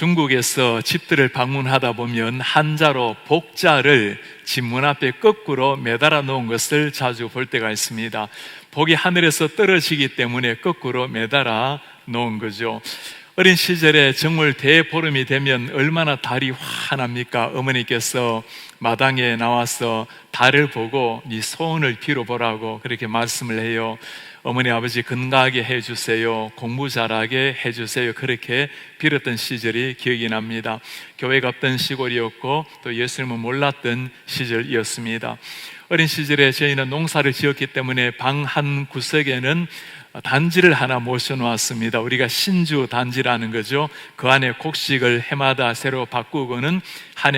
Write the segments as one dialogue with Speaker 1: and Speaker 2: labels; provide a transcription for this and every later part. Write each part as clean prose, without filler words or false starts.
Speaker 1: 중국에서 집들을 방문하다 보면 한자로 복자를 집 문 앞에 거꾸로 매달아 놓은 것을 자주 볼 때가 있습니다. 복이 하늘에서 떨어지기 때문에 거꾸로 매달아 놓은 거죠. 어린 시절에 정월 대보름이 되면 얼마나 달이 환합니까? 어머니께서 마당에 나와서 달을 보고 네 소원을 빌어보라고 그렇게 말씀을 해요. 어머니 아버지 건강하게 해주세요, 공부 잘하게 해주세요, 그렇게 빌었던 시절이 기억이 납니다. 교회가 없던 시골이었고 또 예수님을 몰랐던 시절이었습니다. 어린 시절에 저희는 농사를 지었기 때문에 방 한 구석에는 단지를 하나 모셔놓았습니다. 우리가 신주 단지라는 거죠. 그 안에 곡식을 해마다 새로 바꾸고는 한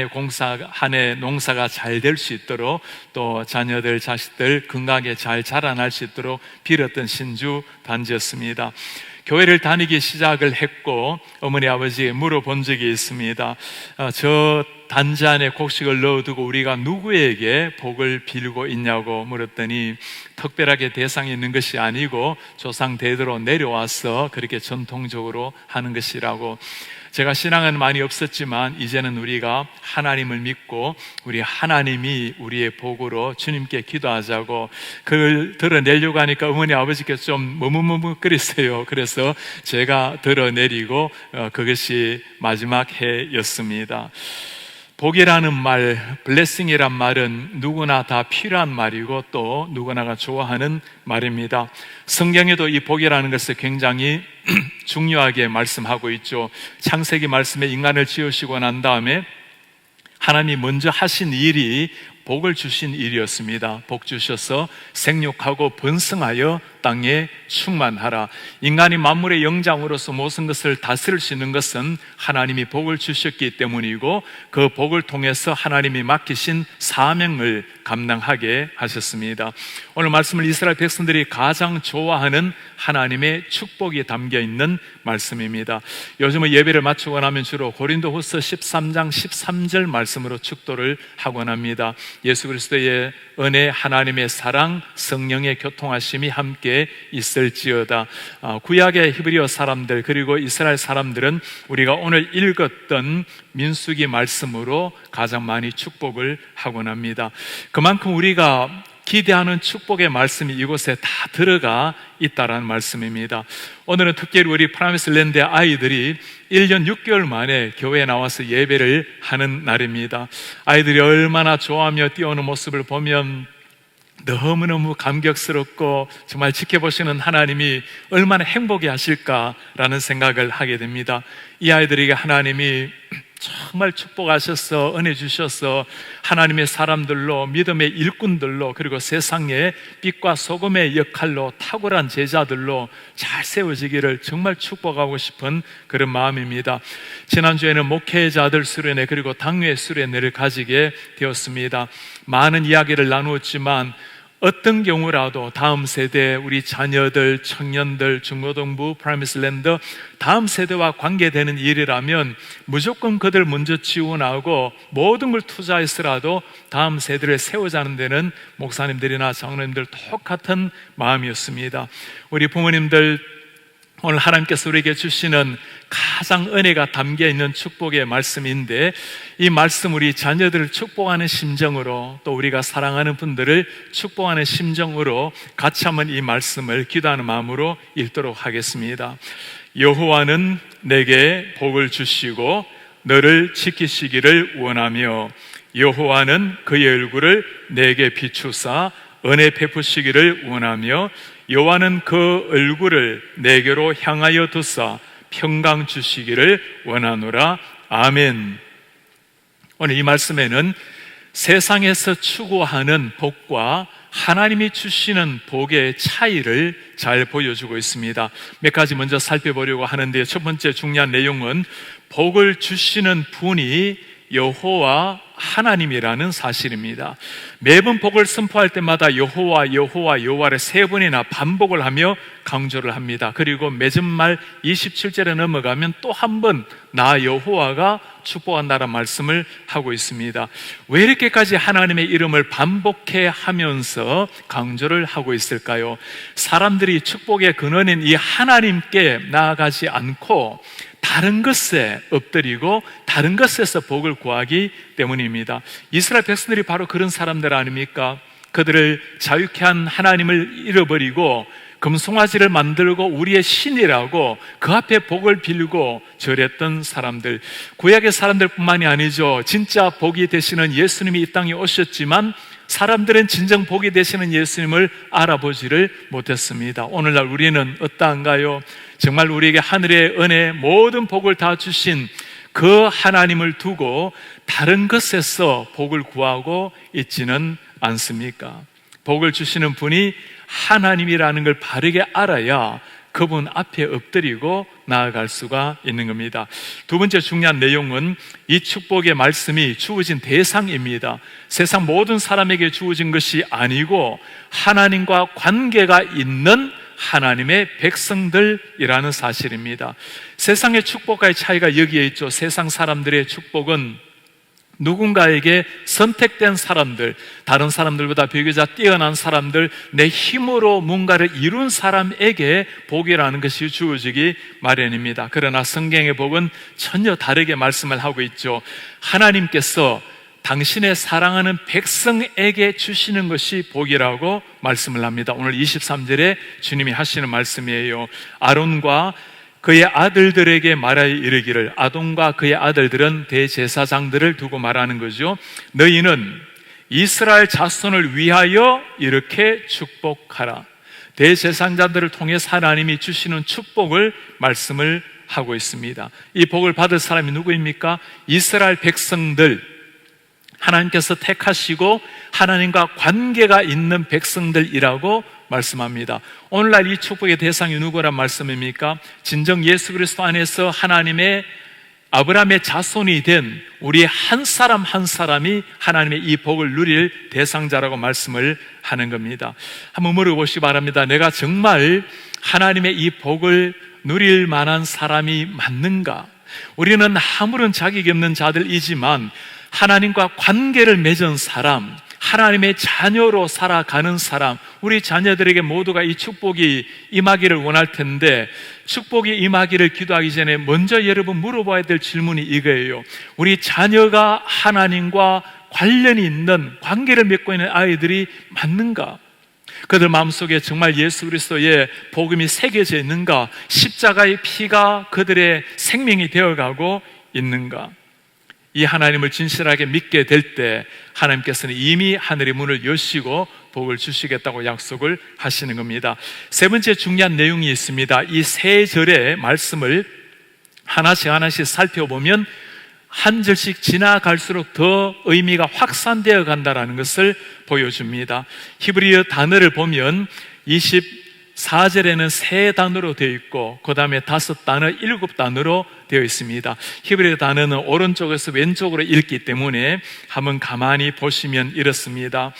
Speaker 1: 해 농사가 잘 될 수 있도록 또 자녀들, 자식들 건강하게 잘 자라날 수 있도록 빌었던 신주 단지였습니다. 교회를 다니기 시작을 했고 어머니 아버지에게 물어본 적이 있습니다. 저 단지 안에 곡식을 넣어두고 우리가 누구에게 복을 빌고 있냐고 물었더니 특별하게 대상이 있는 것이 아니고 조상 대대로 내려와서 그렇게 전통적으로 하는 것이라고. 제가 신앙은 많이 없었지만 이제는 우리가 하나님을 믿고 우리 하나님이 우리의 복으로 주님께 기도하자고 그걸 드러내려고 하니까 어머니 아버지께서 좀 머뭇머뭇거리세요. 그래서 제가 드러내리고 그것이 마지막 해였습니다. 복이라는 말, 블레싱이란 말은 누구나 다 필요한 말이고 또 누구나가 좋아하는 말입니다. 성경에도 이 복이라는 것을 굉장히 중요하게 말씀하고 있죠. 창세기 말씀에 인간을 지으시고 난 다음에 하나님이 먼저 하신 일이 복을 주신 일이었습니다. 복 주셔서 생육하고 번성하여 땅에 충만하라. 인간이 만물의 영장으로서 모든 것을 다스릴 수 있는 것은 하나님이 복을 주셨기 때문이고 그 복을 통해서 하나님이 맡기신 사명을 감당하게 하셨습니다. 오늘 말씀을 이스라엘 백성들이 가장 좋아하는 하나님의 축복이 담겨있는 말씀입니다. 요즘은 예배를 마치고 나면 주로 고린도후서 13장 13절 말씀으로 축도를 하곤 합니다. 예수 그리스도의 은혜, 하나님의 사랑, 성령의 교통하심이 함께 있을지어다. 구약의 히브리어 사람들 그리고 이스라엘 사람들은 우리가 오늘 읽었던 민수기 말씀으로 가장 많이 축복을 하곤 합니다. 그만큼 우리가 기대하는 축복의 말씀이 이곳에 다 들어가 있다라는 말씀입니다. 오늘은 특별히 우리 프라미스랜드의 아이들이 1년 6개월 만에 교회에 나와서 예배를 하는 날입니다. 아이들이 얼마나 좋아하며 뛰어오는 모습을 보면 너무너무 감격스럽고 정말 지켜보시는 하나님이 얼마나 행복해 하실까라는 생각을 하게 됩니다. 이 아이들에게 하나님이 정말 축복하셔서 은혜 주셔서 하나님의 사람들로, 믿음의 일꾼들로, 그리고 세상의 빛과 소금의 역할로 탁월한 제자들로 잘 세워지기를 정말 축복하고 싶은 그런 마음입니다. 지난주에는 목회자들 수련회 그리고 당회 수련회를 가지게 되었습니다. 많은 이야기를 나누었지만 어떤 경우라도 다음 세대, 우리 자녀들, 청년들, 중고등부, 프라미스랜드 다음 세대와 관계되는 일이라면 무조건 그들 먼저 지원하고 모든 걸 투자해서라도 다음 세대를 세우자는 데는 목사님들이나 장로님들 똑같은 마음이었습니다. 우리 부모님들 오늘 하나님께서 우리에게 주시는 가장 은혜가 담겨있는 축복의 말씀인데 이 말씀 우리 자녀들을 축복하는 심정으로 또 우리가 사랑하는 분들을 축복하는 심정으로 같이 한번 이 말씀을 기도하는 마음으로 읽도록 하겠습니다. 여호와는 내게 복을 주시고 너를 지키시기를 원하며 여호와는 그의 얼굴을 내게 비추사 은혜 베푸시기를 원하며 여호와는 그 얼굴을 내게로 향하여 두사 평강 주시기를 원하노라. 아멘. 오늘 이 말씀에는 세상에서 추구하는 복과 하나님이 주시는 복의 차이를 잘 보여주고 있습니다. 몇 가지 먼저 살펴보려고 하는데 첫 번째 중요한 내용은 복을 주시는 분이 여호와 하나님이라는 사실입니다. 매번 복을 선포할 때마다 여호와 여호와 여호와를 3번이나 반복을 하며 강조를 합니다. 그리고 맺은말 27절에 넘어가면 또 한 번 나 여호와가 축복한다는 말씀을 하고 있습니다. 왜 이렇게까지 하나님의 이름을 반복해 하면서 강조를 하고 있을까요? 사람들이 축복의 근원인 이 하나님께 나아가지 않고 다른 것에 엎드리고 다른 것에서 복을 구하기 때문입니다. 이스라엘 백성들이 바로 그런 사람들 아닙니까? 그들을 자유케 한 하나님을 잃어버리고 금송아지를 만들고 우리의 신이라고 그 앞에 복을 빌고 절했던 사람들, 구약의 사람들뿐만이 아니죠. 진짜 복이 되시는 예수님이 이 땅에 오셨지만 사람들은 진정 복이 되시는 예수님을 알아보지를 못했습니다. 오늘날 우리는 어떠한가요? 정말 우리에게 하늘의 은혜, 모든 복을 다 주신 그 하나님을 두고 다른 것에서 복을 구하고 있지는 않습니까? 복을 주시는 분이 하나님이라는 걸 바르게 알아야 그분 앞에 엎드리고 나아갈 수가 있는 겁니다. 두 번째 중요한 내용은 이 축복의 말씀이 주어진 대상입니다. 세상 모든 사람에게 주어진 것이 아니고 하나님과 관계가 있는 하나님의 백성들이라는 사실입니다. 세상의 축복과의 차이가 여기에 있죠. 세상 사람들의 축복은 누군가에게 선택된 사람들, 다른 사람들보다 비교적 뛰어난 사람들, 내 힘으로 뭔가를 이룬 사람에게 복이라는 것이 주어지기 마련입니다. 그러나 성경의 복은 전혀 다르게 말씀을 하고 있죠. 하나님께서 당신의 사랑하는 백성에게 주시는 것이 복이라고 말씀을 합니다. 오늘 23절에 주님이 하시는 말씀이에요. 아론과 그의 아들들에게 말하여 이르기를, 아동과 그의 아들들은 대제사장들을 두고 말하는 거죠. 너희는 이스라엘 자손을 위하여 이렇게 축복하라. 대제사장들을 통해서 하나님이 주시는 축복을 말씀을 하고 있습니다. 이 복을 받을 사람이 누구입니까? 이스라엘 백성들, 하나님께서 택하시고 하나님과 관계가 있는 백성들이라고 말씀합니다. 오늘날 이 축복의 대상이 누구란 말씀입니까? 진정 예수 그리스도 안에서 하나님의 아브라함의 자손이 된 우리 한 사람 한 사람이 하나님의 이 복을 누릴 대상자라고 말씀을 하는 겁니다. 한번 물어보시기 바랍니다. 내가 정말 하나님의 이 복을 누릴 만한 사람이 맞는가? 우리는 아무런 자격이 없는 자들이지만 하나님과 관계를 맺은 사람, 하나님의 자녀로 살아가는 사람, 우리 자녀들에게 모두가 이 축복이 임하기를 원할 텐데, 축복이 임하기를 기도하기 전에 먼저 여러분 물어봐야 될 질문이 이거예요. 우리 자녀가 하나님과 관련이 있는, 관계를 맺고 있는 아이들이 맞는가? 그들 마음속에 정말 예수 그리스도의 복음이 새겨져 있는가? 십자가의 피가 그들의 생명이 되어가고 있는가? 이 하나님을 진실하게 믿게 될 때 하나님께서는 이미 하늘의 문을 여시고 복을 주시겠다고 약속을 하시는 겁니다. 세 번째 중요한 내용이 있습니다. 이 세 절의 말씀을 하나씩 하나씩 살펴보면 한 절씩 지나갈수록 더 의미가 확산되어 간다는 것을 보여줍니다. 히브리어 단어를 보면 24절에는 세 단어로 되어 있고 그 다음에 5단어, 7단어로 되어 있습니다. 히브리어 단어는 오른쪽에서 왼쪽으로 읽기 때문에 한번 가만히 보시면 이렇습니다.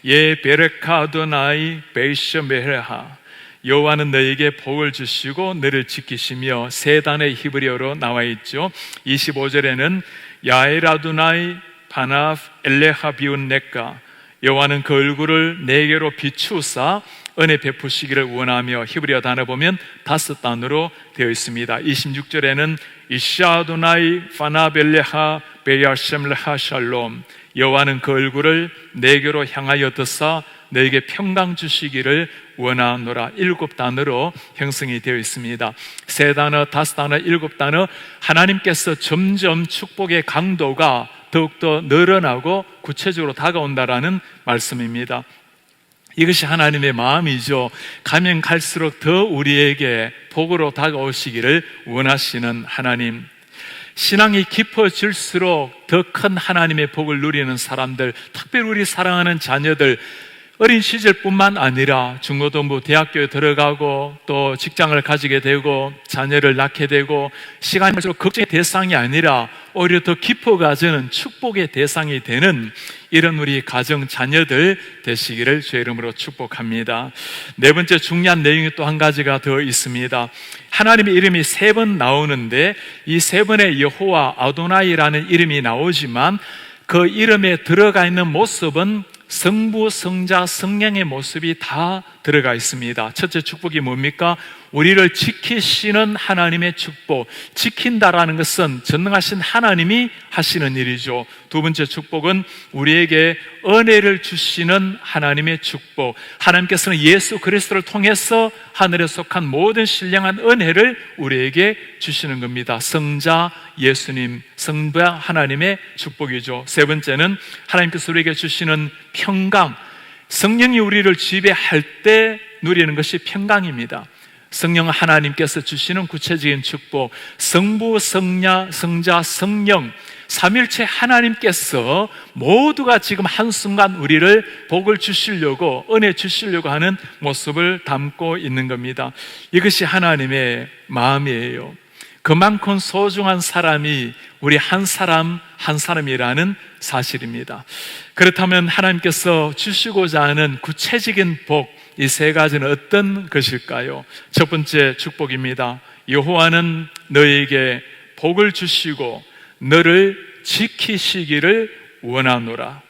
Speaker 1: 예 베레카 아도나이 베이셔메레하, 여호와는 너에게 복을 주시고 너를 지키시며, 세 단어의 히브리어로 나와 있죠. 25절에는 야에라두나이 파나프 엘레하 비운네까, 여호와는 그 얼굴을 내게로 비추사 은혜 베푸시기를 원하며, 히브리어 단어 보면 5단어로 되어 있습니다. 26절에는 이샤도나이 파나벨레하 베야셈레하 샬롬, 여호와는 그 얼굴을 내게로 향하여 드사 너에게 평강 주시기를 원하노라. 7단어로 형성이 되어 있습니다. 3단어, 5단어, 7단어, 하나님께서 점점 축복의 강도가 더욱더 늘어나고 구체적으로 다가온다라는 말씀입니다. 이것이 하나님의 마음이죠. 가면 갈수록 더 우리에게 복으로 다가오시기를 원하시는 하나님. 신앙이 깊어질수록 더 큰 하나님의 복을 누리는 사람들, 특별히 우리 사랑하는 자녀들, 어린 시절뿐만 아니라 중고등부, 대학교에 들어가고 또 직장을 가지게 되고 자녀를 낳게 되고 시간이 갈수록 걱정의 대상이 아니라 오히려 더 깊어가지는 축복의 대상이 되는 이런 우리 가정 자녀들 되시기를 주의 이름으로 축복합니다. 네 번째 중요한 내용이 또 한 가지가 더 있습니다. 하나님의 이름이 3번 나오는데 이 3번의 여호와 아도나이라는 이름이 나오지만 그 이름에 들어가 있는 모습은 성부, 성자, 성령의 모습이 다 들어가 있습니다. 첫째 축복이 뭡니까? 우리를 지키시는 하나님의 축복. 지킨다라는 것은 전능하신 하나님이 하시는 일이죠. 두 번째 축복은 우리에게 은혜를 주시는 하나님의 축복. 하나님께서는 예수 그리스도를 통해서 하늘에 속한 모든 신령한 은혜를 우리에게 주시는 겁니다. 성자 예수님, 성자 하나님의 축복이죠. 세 번째는 하나님께서 우리에게 주시는 평강. 성령이 우리를 지배할 때 누리는 것이 평강입니다. 성령 하나님께서 주시는 구체적인 축복, 성부, 성자, 성령 삼일체 하나님께서 모두가 지금 한순간 우리를 복을 주시려고, 은혜 주시려고 하는 모습을 담고 있는 겁니다. 이것이 하나님의 마음이에요. 그만큼 소중한 사람이 우리 한 사람 한 사람이라는 사실입니다. 그렇다면 하나님께서 주시고자 하는 구체적인 복, 이 세 가지는 어떤 것일까요? 첫 번째 축복입니다. 여호와는 너에게 복을 주시고 너를 지키시기를 원하노라.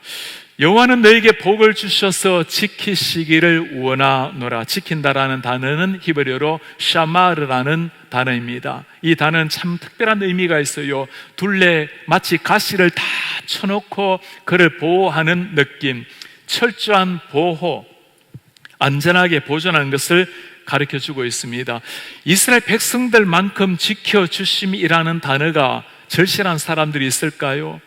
Speaker 1: 여호와는 너에게 복을 주셔서 지키시기를 원하노라. 지킨다라는 단어는 히브리어로 샤마르라는 단어입니다. 이 단어는 참 특별한 의미가 있어요. 둘레 마치 가시를 다 쳐놓고 그를 보호하는 느낌, 철저한 보호, 안전하게 보존하는 것을 가르쳐주고 있습니다. 이스라엘 백성들만큼 지켜주심이라는 단어가 절실한 사람들이 있을까요?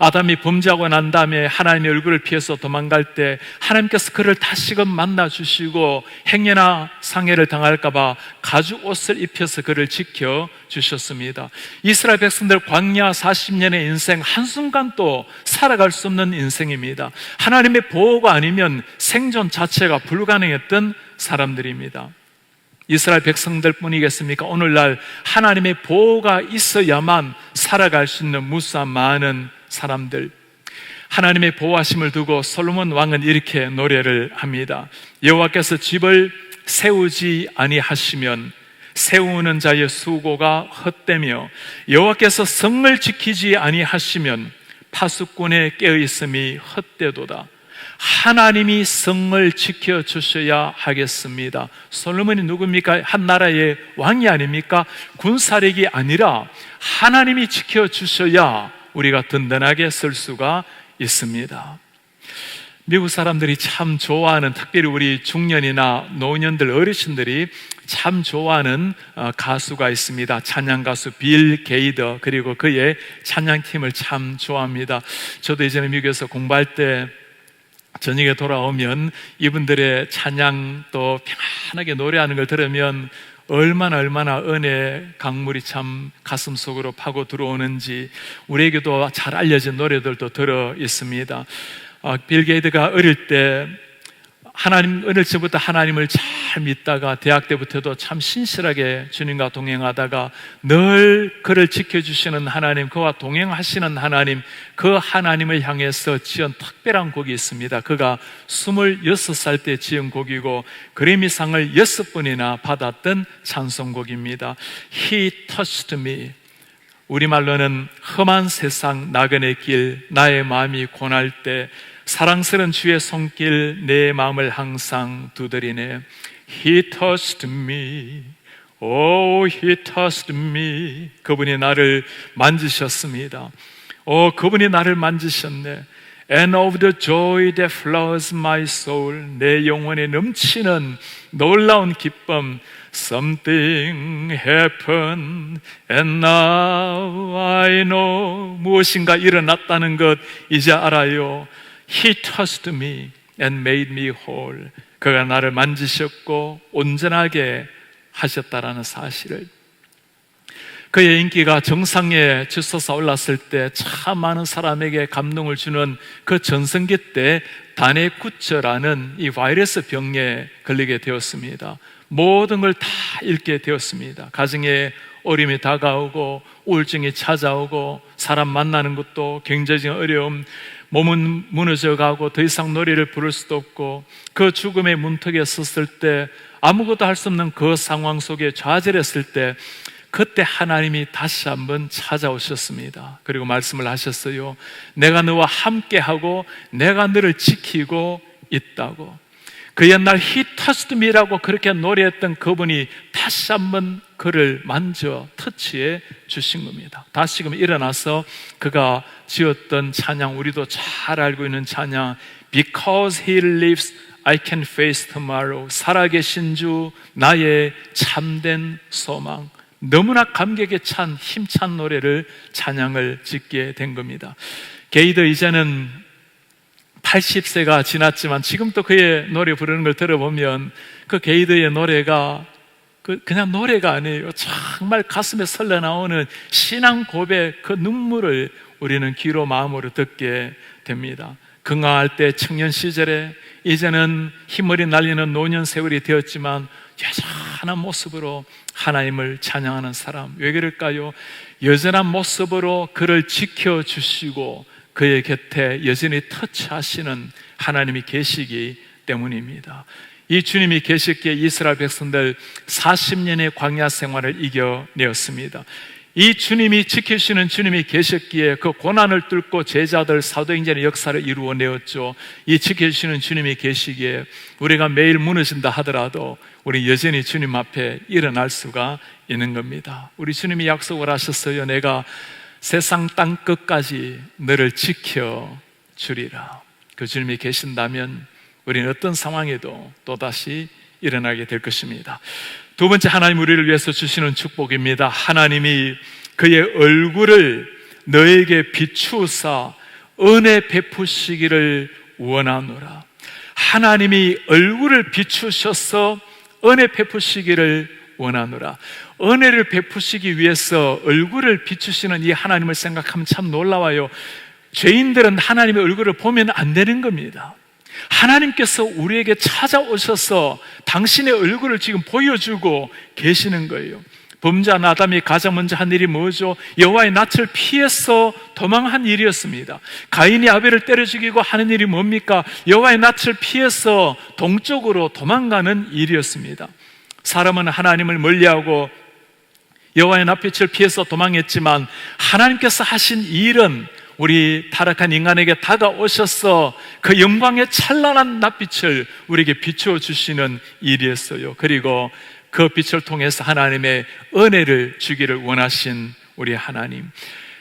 Speaker 1: 아담이 범죄하고 난 다음에 하나님의 얼굴을 피해서 도망갈 때 하나님께서 그를 다시금 만나주시고 행여나 상해를 당할까봐 가죽 옷을 입혀서 그를 지켜주셨습니다. 이스라엘 백성들 광야 40년의 인생 한순간도 살아갈 수 없는 인생입니다. 하나님의 보호가 아니면 생존 자체가 불가능했던 사람들입니다. 이스라엘 백성들 뿐이겠습니까? 오늘날 하나님의 보호가 있어야만 살아갈 수 있는 무수한 많은 사람들, 하나님의 보호하심을 두고 솔로몬 왕은 이렇게 노래를 합니다. 여호와께서 집을 세우지 아니하시면 세우는 자의 수고가 헛되며 여호와께서 성을 지키지 아니하시면 파수꾼의 깨어있음이 헛되도다. 하나님이 성을 지켜주셔야 하겠습니다. 솔로몬이 누굽니까? 한 나라의 왕이 아닙니까? 군사력이 아니라 하나님이 지켜주셔야 우리가 든든하게 쓸 수가 있습니다. 미국 사람들이 참 좋아하는, 특별히 우리 중년이나 노년들, 어르신들이 참 좋아하는 가수가 있습니다. 찬양 가수 빌 게이더, 그리고 그의 찬양팀을 참 좋아합니다. 저도 예전에 미국에서 공부할 때 저녁에 돌아오면 이분들의 찬양 또 편안하게 노래하는 걸 들으면 얼마나 은혜 강물이 참 가슴 속으로 파고 들어오는지 우리에게도 잘 알려진 노래들도 들어 있습니다. 빌 게이트가 어릴 때 어릴 때부터 하나님을 잘 믿다가 대학 때부터도 참 신실하게 주님과 동행하다가 늘 그를 지켜주시는 하나님, 그와 동행하시는 하나님, 그 하나님을 향해서 지은 특별한 곡이 있습니다. 그가 26살 때 지은 곡이고 그래미상을 6번이나 받았던 찬송곡입니다. He touched me. 우리말로는 험한 세상 나그네 길, 나의 마음이 고날 때 사랑스러운 주의 손길 내 마음을 항상 두드리네. He touched me. Oh, He touched me. 그분이 나를 만지셨습니다. 그분이 나를 만지셨네. And of the joy that floods my soul. 내 영혼에 넘치는 놀라운 기쁨. Something happened and now I know. 무엇인가 일어났다는 것 이제 알아요. He touched me and made me whole. 그가 나를 만지셨고 온전하게 하셨다라는 사실을. 그의 인기가 정상에 치솟아 올랐을 때 참 많은 사람에게 감동을 주는 그 전성기 때 다네쿠처라는 이 바이러스 병에 걸리게 되었습니다. 모든 걸 다 잃게 되었습니다. 가정에 어려움이 다가오고 우울증이 찾아오고 사람 만나는 것도 경제적인 어려움, 몸은 무너져가고 더 이상 노래를 부를 수도 없고 그 죽음의 문턱에 섰을 때 아무것도 할 수 없는 그 상황 속에 좌절했을 때 그때 하나님이 다시 한번 찾아오셨습니다. 그리고 말씀을 하셨어요. 내가 너와 함께하고 내가 너를 지키고 있다고. 그 옛날 He touched me라고 그렇게 노래했던 그분이 다시 한번 그를 만져 터치해 주신 겁니다. 다시금 일어나서 그가 지었던 찬양, 우리도 잘 알고 있는 찬양, Because He lives, I can face tomorrow. 살아계신 주, 나의 참된 소망. 너무나 감격에 찬 힘찬 노래를 찬양을 짓게 된 겁니다. 게이더 이제는 80세가 지났지만 지금도 그의 노래 부르는 걸 들어보면 그 게이더의 노래가 그냥 노래가 아니에요. 정말 가슴에 설레 나오는 신앙 고백, 그 눈물을 우리는 귀로 마음으로 듣게 됩니다. 건강할 때 청년 시절에, 이제는 흰머리 날리는 노년 세월이 되었지만 여전한 모습으로 하나님을 찬양하는 사람. 왜 그럴까요? 여전한 모습으로 그를 지켜주시고 그의 곁에 여전히 터치하시는 하나님이 계시기 때문입니다. 이 주님이 계셨기에 이스라엘 백성들 40년의 광야 생활을 이겨내었습니다. 이 주님이 지키시는 주님이 계셨기에 그 고난을 뚫고 제자들 사도행전의 역사를 이루어내었죠. 이 지키시는 주님이 계시기에 우리가 매일 무너진다 하더라도 우리 여전히 주님 앞에 일어날 수가 있는 겁니다. 우리 주님이 약속을 하셨어요. 내가 세상 땅 끝까지 너를 지켜주리라. 그 주님이 계신다면 우리는 어떤 상황에도 또다시 일어나게 될 것입니다. 두 번째, 하나님 우리를 위해서 주시는 축복입니다. 하나님이 그의 얼굴을 너에게 비추사 은혜 베푸시기를 원하노라. 하나님이 얼굴을 비추셔서 은혜 베푸시기를 원하노라. 은혜를 베푸시기 위해서 얼굴을 비추시는 이 하나님을 생각하면 참 놀라워요. 죄인들은 하나님의 얼굴을 보면 안 되는 겁니다. 하나님께서 우리에게 찾아오셔서 당신의 얼굴을 지금 보여주고 계시는 거예요. 범죄한 아담이 가장 먼저 한 일이 뭐죠? 여호와의 낯을 피해서 도망한 일이었습니다. 가인이 아벨을 때려 죽이고 하는 일이 뭡니까? 여호와의 낯을 피해서 동쪽으로 도망가는 일이었습니다. 사람은 하나님을 멀리하고 여호와의 낯빛을 피해서 도망했지만 하나님께서 하신 일은 우리 타락한 인간에게 다가오셔서 그 영광의 찬란한 낯빛을 우리에게 비추어 주시는 일이었어요. 그리고 그 빛을 통해서 하나님의 은혜를 주기를 원하신 우리 하나님.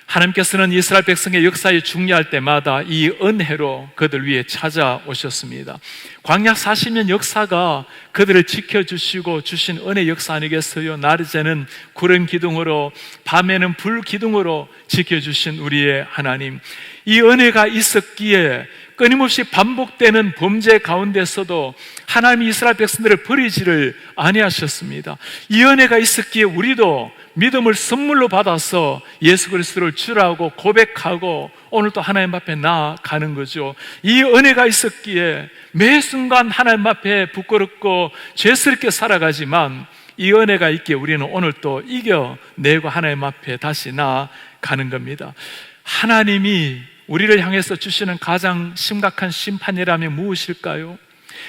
Speaker 1: 하나님께서는 이스라엘 백성의 역사에 중요할 때마다 이 은혜로 그들 위에 찾아오셨습니다. 광야 40년 역사가 그들을 지켜주시고 주신 은혜 역사 아니겠어요? 낮에는 구름 기둥으로, 밤에는 불 기둥으로 지켜주신 우리의 하나님. 이 은혜가 있었기에 끊임없이 반복되는 범죄 가운데서도 하나님이 이스라엘 백성들을 버리지를 아니하셨습니다. 이 은혜가 있었기에 우리도 믿음을 선물로 받아서 예수 그리스도를 주라고 고백하고 오늘 또 하나님 앞에 나아가는 거죠. 이 은혜가 있었기에 매 순간 하나님 앞에 부끄럽고 죄스럽게 살아가지만 이 은혜가 있기에 우리는 오늘 또 이겨내고 하나님 앞에 다시 나아가는 겁니다. 하나님이 우리를 향해서 주시는 가장 심각한 심판이라면 무엇일까요?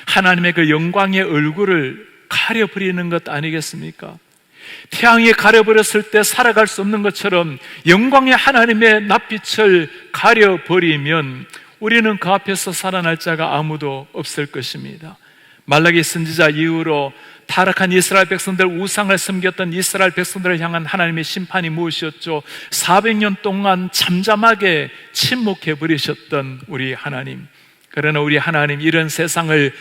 Speaker 1: 하나님의 그 영광의 얼굴을 가려버리는 것 아니겠습니까? 태양이 가려버렸을 때 살아갈 수 없는 것처럼 영광의 하나님의 낯빛을 가려버리면 우리는 그 앞에서 살아날 자가 아무도 없을 것입니다. 말라기 선지자 이후로 타락한 이스라엘 백성들, 우상을 섬겼던 이스라엘 백성들을 향한 하나님의 심판이 무엇이었죠? 400년 동안 잠잠하게 침묵해 버리셨던 우리 하나님. 그러나 우리 하나님 이런 세상을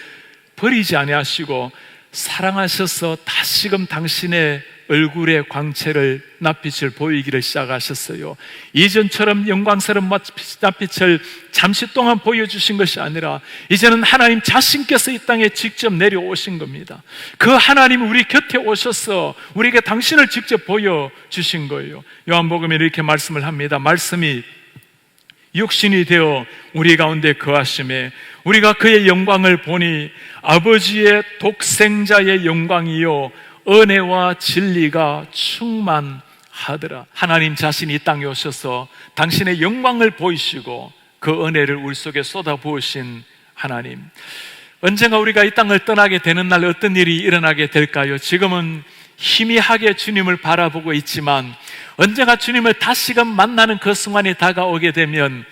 Speaker 1: 버리지 아니하시고 사랑하셔서 다시금 당신의 얼굴의 광채를 낯빛을 보이기를 시작하셨어요. 이전처럼 영광스러운 낯빛을 잠시 동안 보여주신 것이 아니라 이제는 하나님 자신께서 이 땅에 직접 내려오신 겁니다. 그 하나님이 우리 곁에 오셔서 우리에게 당신을 직접 보여주신 거예요. 요한복음에 이렇게 말씀을 합니다. 말씀이 육신이 되어 우리 가운데 거하심에 우리가 그의 영광을 보니 아버지의 독생자의 영광이요 은혜와 진리가 충만하더라. 하나님 자신이 이 땅에 오셔서 당신의 영광을 보이시고 그 은혜를 우리 속에 쏟아부으신 하나님. 언젠가 우리가 이 땅을 떠나게 되는 날 어떤 일이 일어나게 될까요? 지금은 희미하게 주님을 바라보고 있지만 언젠가 주님을 다시금 만나는 그 순간이 다가오게 되면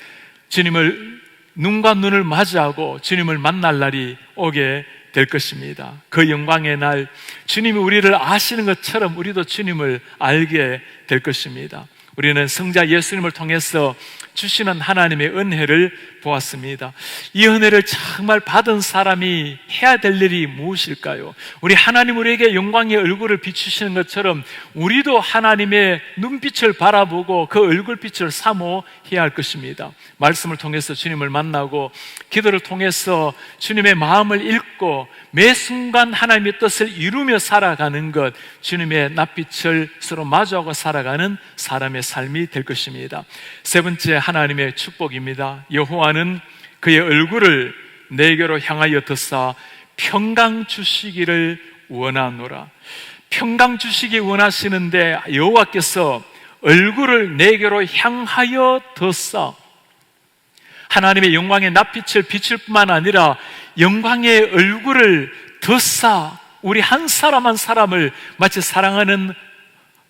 Speaker 1: 주님을 눈과 눈을 마주하고 주님을 만날 날이 오게 될 것입니다. 그 영광의 날, 주님이 우리를 아시는 것처럼 우리도 주님을 알게 될 것입니다. 우리는 성자 예수님을 통해서 주시는 하나님의 은혜를 보았습니다. 이 은혜를 정말 받은 사람이 해야 될 일이 무엇일까요? 우리 하나님 우리에게 영광의 얼굴을 비추시는 것처럼 우리도 하나님의 눈빛을 바라보고 그 얼굴빛을 사모해야 할 것입니다. 말씀을 통해서 주님을 만나고 기도를 통해서 주님의 마음을 읽고 매 순간 하나님의 뜻을 이루며 살아가는 것, 주님의 낯빛을 서로 마주하고 살아가는 사람의 삶이 될 것입니다. 세 번째, 하나님의 축복입니다. 여호와는 그의 얼굴을 내게로 향하여 드사 평강 주시기를 원하노라. 평강 주시기 원하시는데 여호와께서 얼굴을 내게로 향하여 드사, 하나님의 영광의 낯빛을 비출 뿐만 아니라 영광의 얼굴을 드사, 우리 한 사람 한 사람을 마치 사랑하는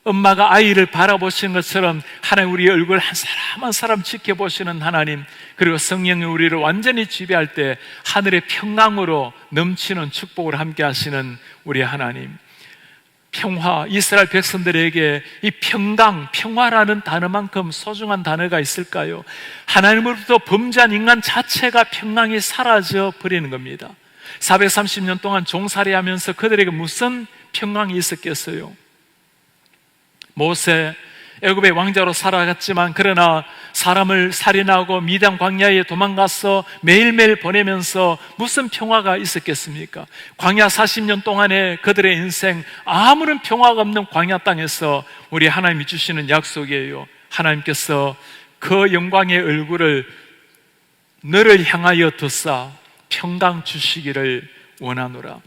Speaker 1: 엄마가 아이를 바라보시는 것처럼 하나님 우리의 얼굴 한 사람 한 사람 지켜보시는 하나님, 그리고 성령이 우리를 완전히 지배할 때 하늘의 평강으로 넘치는 축복을 함께 하시는 우리 하나님. 평화, 이스라엘 백성들에게 이 평강, 평화라는 단어만큼 소중한 단어가 있을까요? 하나님으로부터 범죄한 인간 자체가 평강이 사라져 버리는 겁니다. 430년 동안 종살이하면서 그들에게 무슨 평강이 있었겠어요? 모세, 애굽의 왕자로 살아갔지만 그러나 사람을 살인하고 미디안 광야에 도망가서 매일매일 보내면서 무슨 평화가 있었겠습니까? 광야 40년 동안의 그들의 인생, 아무런 평화가 없는 광야 땅에서 우리 하나님이 주시는 약속이에요. 하나님께서 그 영광의 얼굴을 너를 향하여 드사 평강 주시기를 원하노라.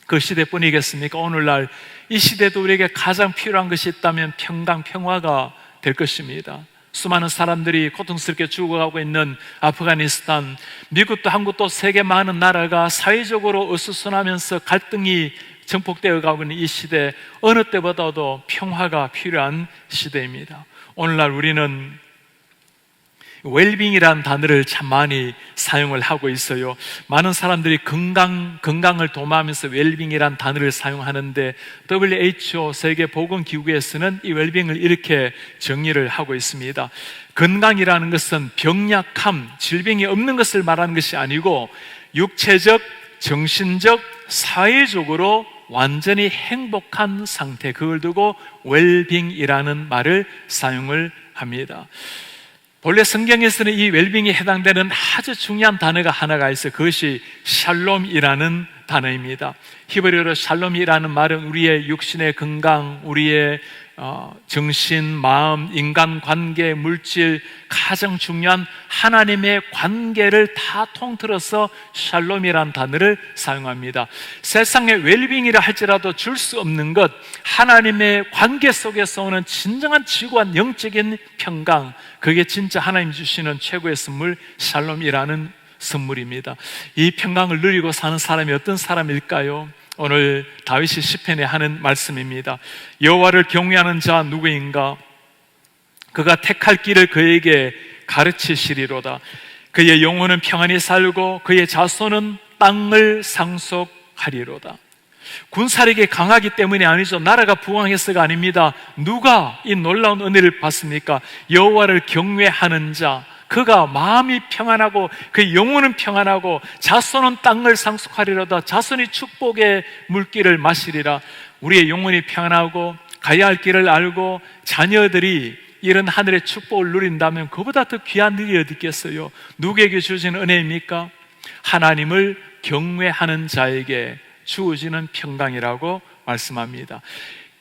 Speaker 1: 그 시대뿐이겠습니까? 오늘날 이 시대도 우리에게 가장 필요한 것이 있다면 평강, 평화가 될 것입니다. 수많은 사람들이 고통스럽게 죽어가고 있는 아프가니스탄, 미국도 한국도 세계 많은 나라가 사회적으로 어수선하면서 갈등이 증폭되어 가고 있는 이 시대, 어느 때보다도 평화가 필요한 시대입니다. 오늘날 우리는 웰빙이라는 단어를 참 많이 사용을 하고 있어요. 많은 사람들이 건강을 도모하면서 웰빙이라는 단어를 사용하는데 WHO 세계보건기구에서는 이 웰빙을 이렇게 정의를 하고 있습니다. 건강이라는 것은 병약함, 질병이 없는 것을 말하는 것이 아니고 육체적, 정신적, 사회적으로 완전히 행복한 상태, 그걸 두고 웰빙이라는 말을 사용을 합니다. 본래 성경에서는 이 웰빙에 해당되는 아주 중요한 단어가 하나가 있어요. 그것이 샬롬이라는 단어입니다. 히브리어로 샬롬이라는 말은 우리의 육신의 건강, 우리의 정신, 마음, 인간관계, 물질, 가장 중요한 하나님의 관계를 다 통틀어서 샬롬이라는 단어를 사용합니다. 세상의 웰빙이라 할지라도 줄 수 없는 것, 하나님의 관계 속에서 오는 진정한 지구한 영적인 평강, 그게 진짜 하나님 주시는 최고의 선물, 샬롬이라는 선물입니다. 이 평강을 누리고 사는 사람이 어떤 사람일까요? 오늘 다윗이 시편에 하는 말씀입니다. 여호와를 경외하는 자 누구인가? 그가 택할 길을 그에게 가르치시리로다. 그의 영혼은 평안히 살고 그의 자손은 땅을 상속하리로다. 군사력이 강하기 때문이 아니죠. 나라가 부강해서가 아닙니다. 누가 이 놀라운 은혜를 받습니까? 여호와를 경외하는 자, 그가 마음이 평안하고 그 영혼은 평안하고 자손은 땅을 상속하리로다. 자손이 축복의 물길을 마시리라. 우리의 영혼이 평안하고 가야 할 길을 알고 자녀들이 이런 하늘의 축복을 누린다면 그보다 더 귀한 일이 어디 있겠어요? 누구에게 주어지는 은혜입니까? 하나님을 경외하는 자에게 주어지는 평강이라고 말씀합니다.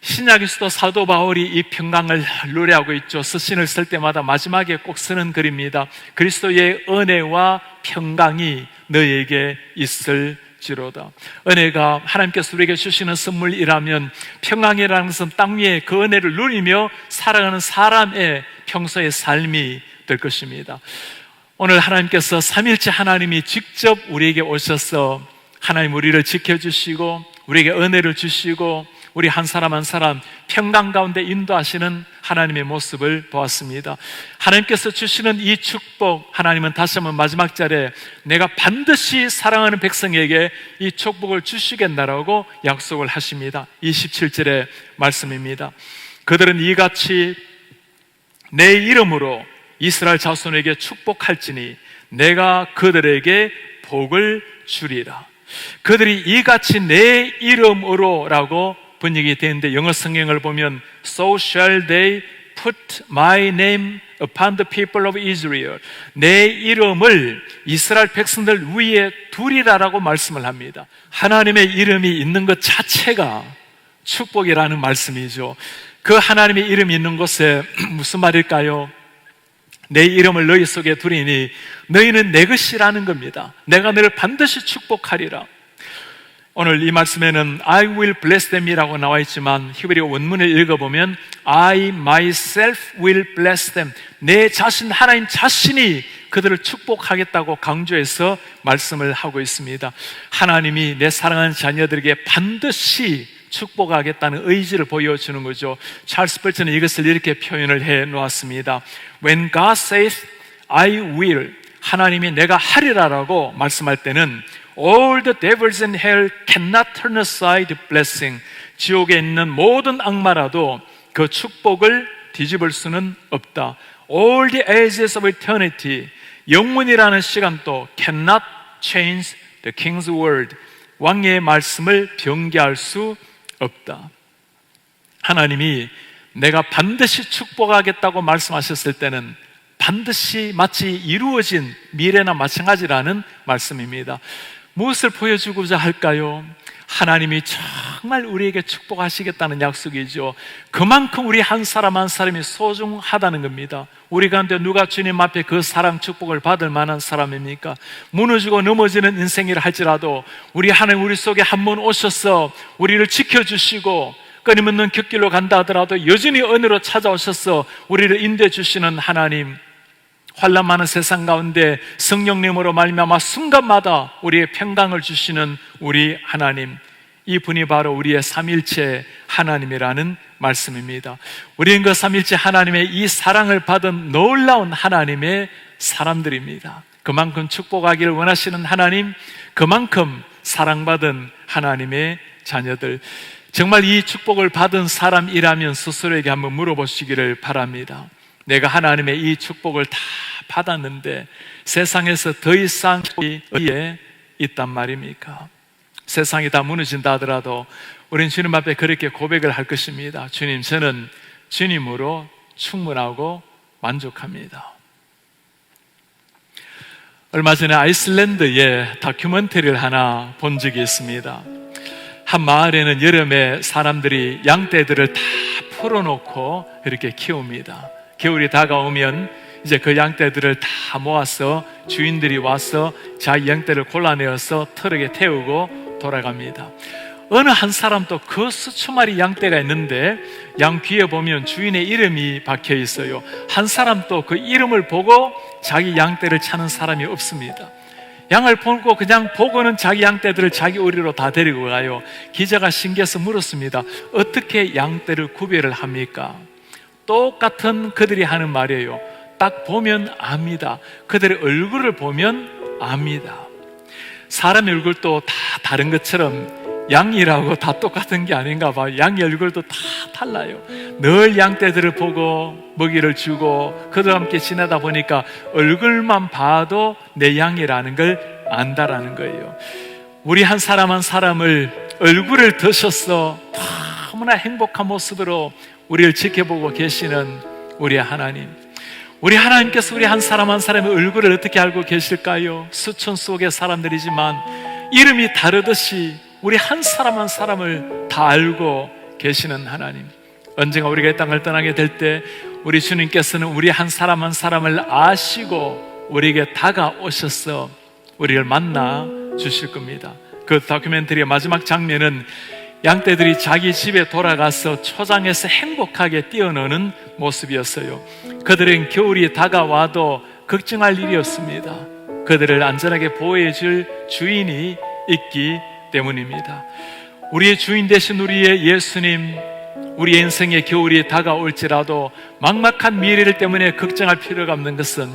Speaker 1: 신약에서도 사도 바울이 이 평강을 노래하고 있죠. 서신을 쓸 때마다 마지막에 꼭 쓰는 글입니다. 그리스도의 은혜와 평강이 너에게 있을지로다. 은혜가 하나님께서 우리에게 주시는 선물이라면 평강이라는 것은 땅 위에 그 은혜를 누리며 살아가는 사람의 평소의 삶이 될 것입니다. 오늘 하나님께서 삼일째 하나님이 직접 우리에게 오셔서 하나님 우리를 지켜주시고 우리에게 은혜를 주시고 우리 한 사람 한 사람 평강 가운데 인도하시는 하나님의 모습을 보았습니다. 하나님께서 주시는 이 축복, 하나님은 다시 한번 마지막 절에 내가 반드시 사랑하는 백성에게 이 축복을 주시겠나라고 약속을 하십니다. 27절의 말씀입니다. 그들은 이같이 내 이름으로 이스라엘 자손에게 축복할지니 내가 그들에게 복을 주리라. 그들이 이같이 내 이름으로 라고 번역이 되는데, 영어 성경을 보면 So shall they put my name upon the people of Israel. 내 이름을 이스라엘 백성들 위에 두리라라고 말씀을 합니다. 하나님의 이름이 있는 것 자체가 축복이라는 말씀이죠. 그 하나님의 이름이 있는 곳에 무슨 말일까요? 내 이름을 너희 속에 두리니 너희는 내 것이라는 겁니다. 내가 너를 반드시 축복하리라. 오늘 이 말씀에는 I will bless them이라고 나와 있지만 히브리어 원문을 읽어보면 I myself will bless them. 내 자신, 하나님 자신이 그들을 축복하겠다고 강조해서 말씀을 하고 있습니다. 하나님이 내 사랑하는 자녀들에게 반드시 축복하겠다는 의지를 보여주는 거죠. 찰스 벌츠는 이것을 이렇게 표현을 해 놓았습니다. When God says I will, 하나님이 내가 하리라라고 말씀할 때는 All the devils in hell cannot turn aside blessing. 지옥에 있는 모든 악마라도 그 축복을 뒤집을 수는 없다. All the ages of eternity, 영원이라는 시간도 cannot change the king's word. 왕의 말씀을 변개할 수 없다. 하나님이 내가 반드시 축복하겠다고 말씀하셨을 때는 반드시 마치 이루어진 미래나 마찬가지라는 말씀입니다. 무엇을 보여주고자 할까요? 하나님이 정말 우리에게 축복하시겠다는 약속이죠. 그만큼 우리 한 사람 한 사람이 소중하다는 겁니다. 우리 가운데 누가 주님 앞에 그 사랑 축복을 받을 만한 사람입니까? 무너지고 넘어지는 인생이라 할지라도 우리 하나님 우리 속에 한 번 오셔서 우리를 지켜주시고 끊임없는 곁길로 간다 하더라도 여전히 은혜로 찾아오셔서 우리를 인도해 주시는 하나님, 환난 많은 세상 가운데 성령님으로 말미암아 순간마다 우리의 평강을 주시는 우리 하나님, 이 분이 바로 우리의 삼일체 하나님이라는 말씀입니다. 우리는 그 삼일체 하나님의 이 사랑을 받은 놀라운 하나님의 사람들입니다. 그만큼 축복하기를 원하시는 하나님, 그만큼 사랑받은 하나님의 자녀들, 정말 이 축복을 받은 사람이라면 스스로에게 한번 물어보시기를 바랍니다. 내가 하나님의 이 축복을 다 받았는데 세상에서 더 이상 어디에 있단 말입니까? 세상이 다 무너진다 하더라도 우리는 주님 앞에 그렇게 고백을 할 것입니다. 주님, 저는 주님으로 충분하고 만족합니다. 얼마 전에 아이슬란드에 다큐멘터리를 하나 본 적이 있습니다. 한 마을에는 여름에 사람들이 양떼들을 다 풀어놓고 이렇게 키웁니다. 겨울이 다가오면 이제 그 양떼들을 다 모아서 주인들이 와서 자기 양떼를 골라내어서 트럭에 태우고 돌아갑니다. 어느 한 사람도 그 수천 마리 양떼가 있는데 양 귀에 보면 주인의 이름이 박혀 있어요. 한 사람도 그 이름을 보고 자기 양떼를 찾는 사람이 없습니다. 양을 보고 그냥 보고는 자기 양떼들을 자기 우리로 다 데리고 가요. 기자가 신기해서 물었습니다. 어떻게 양떼를 구별을 합니까? 똑같은 그들이 하는 말이에요. 딱 보면 압니다. 그들의 얼굴을 보면 압니다. 사람의 얼굴도 다 다른 것처럼 양이라고 다 똑같은 게 아닌가 봐요. 양의 얼굴도 다 달라요. 늘 양떼들을 보고 먹이를 주고 그들과 함께 지내다 보니까 얼굴만 봐도 내 양이라는 걸 안다라는 거예요. 우리 한 사람 한 사람을 얼굴을 드셔서 너무나 행복한 모습으로 우리를 지켜보고 계시는 우리 하나님, 우리 하나님께서 우리 한 사람 한 사람의 얼굴을 어떻게 알고 계실까요? 수천 속의 사람들이지만 이름이 다르듯이 우리 한 사람 한 사람을 다 알고 계시는 하나님, 언젠가 우리가 이 땅을 떠나게 될 때 우리 주님께서는 우리 한 사람 한 사람을 아시고 우리에게 다가오셔서 우리를 만나 주실 겁니다. 그 다큐멘터리의 마지막 장면은 양떼들이 자기 집에 돌아가서 초장에서 행복하게 뛰어노는 모습이었어요. 그들은 겨울이 다가와도 걱정할 일이 없습니다. 그들을 안전하게 보호해 줄 주인이 있기 때문입니다. 우리의 주인 되신 우리의 예수님, 우리 인생의 겨울이 다가올지라도 막막한 미래를 때문에 걱정할 필요가 없는 것은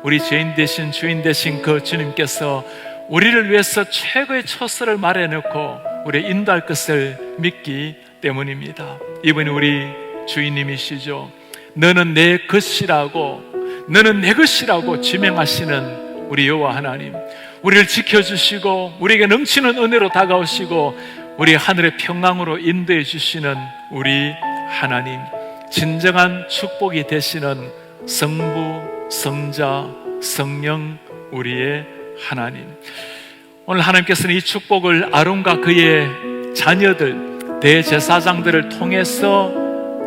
Speaker 1: 우리 죄인 대신 주인 되신 그 주님께서 우리를 위해서 최고의 처소를 마련해놓고 우리 인도할 것을 믿기 때문입니다. 이분이 우리 주인님이시죠. 너는 내 것이라고, 너는 내 것이라고 지명하시는 우리 여호와 하나님, 우리를 지켜주시고 우리에게 넘치는 은혜로 다가오시고 우리 하늘의 평강으로 인도해 주시는 우리 하나님, 진정한 축복이 되시는 성부, 성자, 성령, 우리의 하나님. 오늘 하나님께서는 이 축복을 아론과 그의 자녀들, 대제사장들을 통해서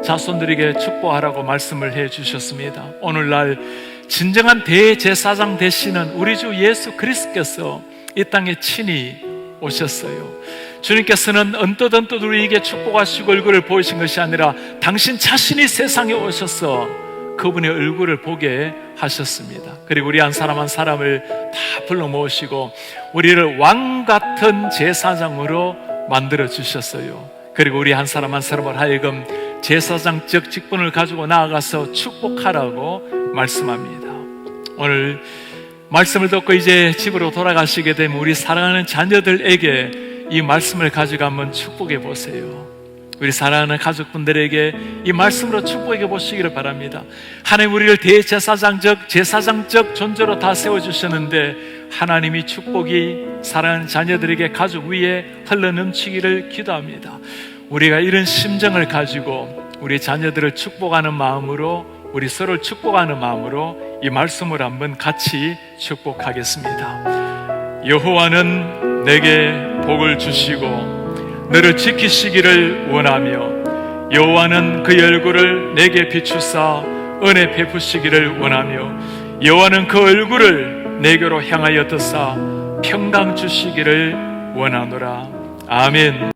Speaker 1: 자손들에게 축복하라고 말씀을 해 주셨습니다. 오늘날 진정한 대제사장 되시는 우리 주 예수 그리스도께서 이 땅에 친히 오셨어요. 주님께서는 언뜻 우리에게 축복하시고 얼굴을 보이신 것이 아니라 당신 자신이 세상에 오셔서 그분의 얼굴을 보게 하셨습니다. 그리고 우리 한 사람 한 사람을 다 불러 모으시고 우리를 왕 같은 제사장으로 만들어 주셨어요. 그리고 우리 한 사람 한 사람을 하여금 제사장적 직분을 가지고 나아가서 축복하라고 말씀합니다. 오늘 말씀을 듣고 이제 집으로 돌아가시게 되면 우리 사랑하는 자녀들에게 이 말씀을 가지고 한번 축복해 보세요. 우리 사랑하는 가족분들에게 이 말씀으로 축복해 보시기를 바랍니다. 하나님 우리를 대제사장적, 제사장적 존재로 다 세워주셨는데 하나님이 축복이 사랑하는 자녀들에게 가족 위에 흘러넘치기를 기도합니다. 우리가 이런 심정을 가지고 우리 자녀들을 축복하는 마음으로, 우리 서로를 축복하는 마음으로 이 말씀을 한번 같이 축복하겠습니다. 여호와는 내게 복을 주시고 너를 지키시기를 원하며 여호와는 그의 얼굴을 내게 비추사 은혜 베푸시기를 원하며 여호와는 그 얼굴을 내게로 향하여 드사 평강 주시기를 원하노라. 아멘.